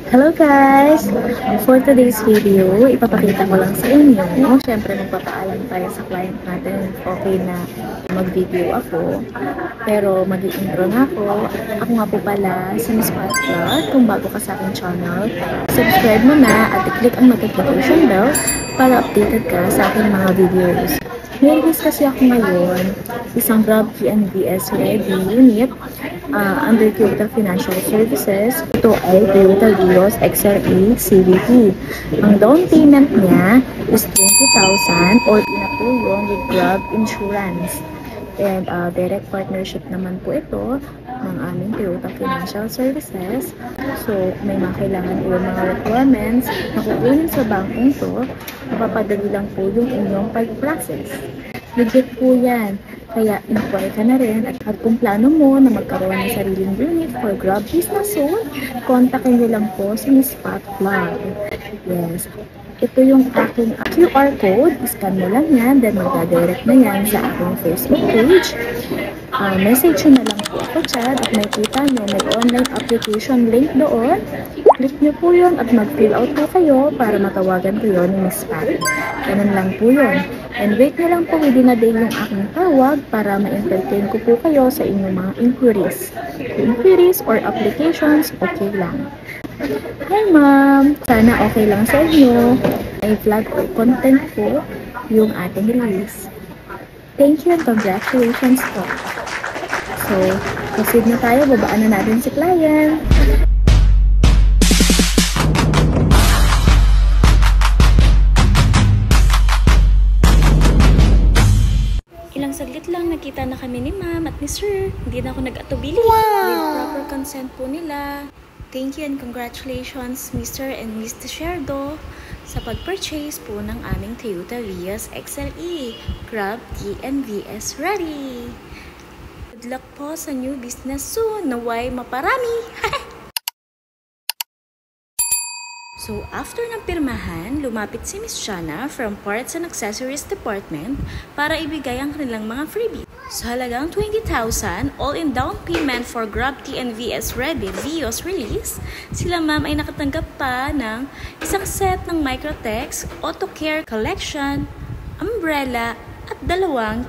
Hello guys! For today's video, ipapakita ko lang sa inyo. Siyempre, magpapaalam tayo sa client natin. Okay na mag-video ako. Pero mag-i-intro na ako. Ako nga po pala si Miss Patla. Kung bago ka sa aking channel, subscribe mo na at i-click ang notification bell para updated ka sa aking mga videos. May release kasi ako ngayon, isang Grab TNVS Ready unit under Toyota Financial Services. Ito ay Toyota Vios XLE CVT. Ang down payment niya is 20,000 or pinatulong with Grab Insurance. And direct partnership naman po ito ng aming Toyota Financial Services. So, may mga kailangan po yung mga requirements na kukunin sa bangkong to, mapapadali lang po yung inyong pag-process. Legit po yan. Kaya inquire ka na rin at kung plano mo na magkaroon ng sariling unit for Grab Business Zone, kontakin nyo lang po si Miss Pat Vlog. Yes. Ito yung aking QR code. Scan mo lang yan. Then magdadirect na yan sa aking Facebook page. Message nyo na lang po ako dyan at makita nyo may online application link doon. Click nyo po yun at mag-fill out po kayo para matawagan ko yun ni Miss Pat. Ganun lang po yun. And wait nyo lang po within a day yung aking tawag para ma-entertain ko po kayo sa inyong mga inquiries. Inquiries or applications, okay lang. Hi ma'am! Sana okay lang sa inyo. May vlog or content po yung ating release. Thank you and congratulations po. So, proceed na tayo. Babaan na natin si client. Ilang saglit lang nakita na kami ni ma'am at ni sir. Hindi na ako nag-atubili. Wow! With proper consent po nila. Thank you and congratulations Mr. and Ms. Desherdo sa pag-purchase po ng aming Toyota Vios XLE Grab TNVS Ready. Good luck po sa new business soon. Naway maparami! So, after ng pirmahan, lumapit si Miss Jana from Parts and Accessories Department para ibigay ang kanilang mga freebie. Sa halagang 20,000, all-in down payment for Grab TNVS Ready Vios release, sila ma'am ay nakatanggap pa ng isang set ng Microtex, Auto Care Collection, umbrella, at 2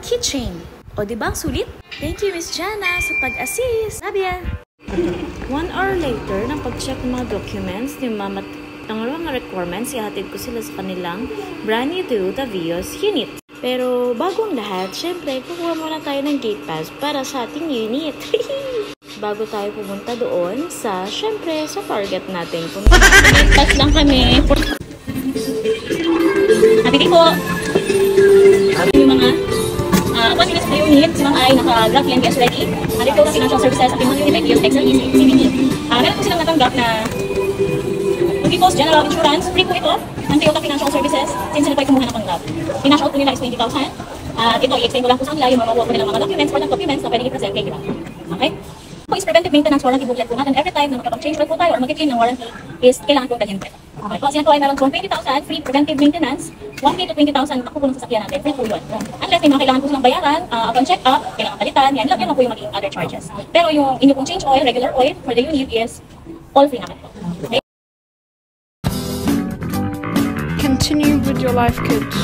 keychain. O diba, sulit? Thank you Miss Jana sa pag-assist. Sabia! 1 hour later, nang pag-check ng mga documents ni ma'am at ang mga requirements, ihatid ko sila sa kanilang brand new Toyota Vios unit. Pero bago ang lahat, syempre, kukuha muna tayo ng gate pass para sa ating unit. Bago tayo pumunta doon syempre, sa target natin. Gate pass lang kami. Happy po! Yung mga once nila sa unit, si mga ay naka-Grab TNVS Ready. Ito na financial services at yung mga unit Vios XLE CVT. Meron po silang natanggap na Because General Insurance, free po ito ng Toyota Financial Services since sila po ay kumuha ng panggap. Financial po nila is 20,000. Ito, i-explain ko lang po sa kanila yung mga po nilang mga documents or documents na pwede i-present kay Grab. Okay? Ito is preventive maintenance warranty booklet po natin. Every time na magkapag-change po tayo or mag-claim ng warranty is kailangan po dalhin po ito. Okay? Kasi yan po ay meron po 20,000 free preventive maintenance. 1K to 20,000 ako po ng sasakyan natin. Free po yun. Unless may mga kailangan po silang bayaran, upon check-up, kailangan palitan, yan lang po yung magiging other charges. Pero yung inyo pong change oil, regular oil for the unit is all free natin po. Okay? Continue with your life, kids.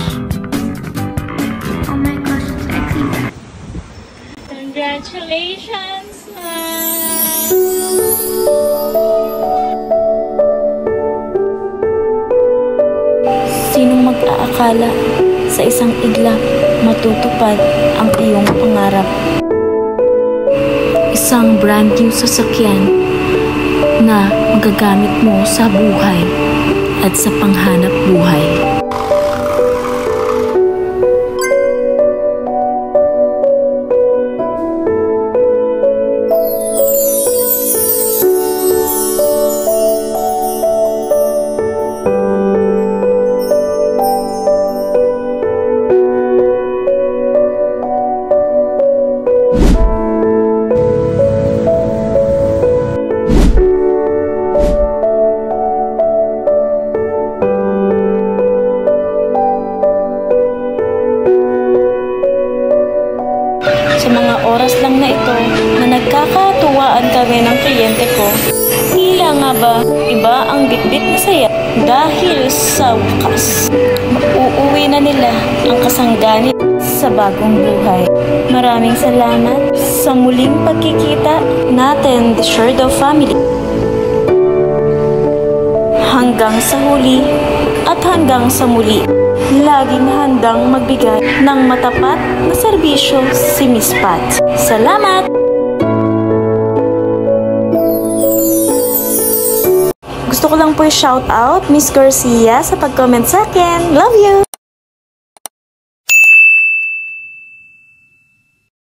Oh my gosh, it's exciting. Congratulations, ma'am! Sinong mag-aakala sa isang iglap matutupad ang iyong pangarap? Isang brand new sasakyan na magagamit mo sa buhay at sa panghanap buhay. Sa mga oras lang na ito na nagkakatuwaan kami ng kliyente ko, Tila nga ba iba ang bitbit na saya dahil sa wakas uuwi na nila ang kasangganit sa bagong buhay. Maraming salamat sa muling pagkikita natin, the Sherdo family. Hanggang sa huli at hanggang sa muli, laging handang magbigay ng matapat na serbisyo si Miss Pat. Salamat! Gusto ko lang po i-shout out Miss Garcia sa pag-comment sa akin. Love you!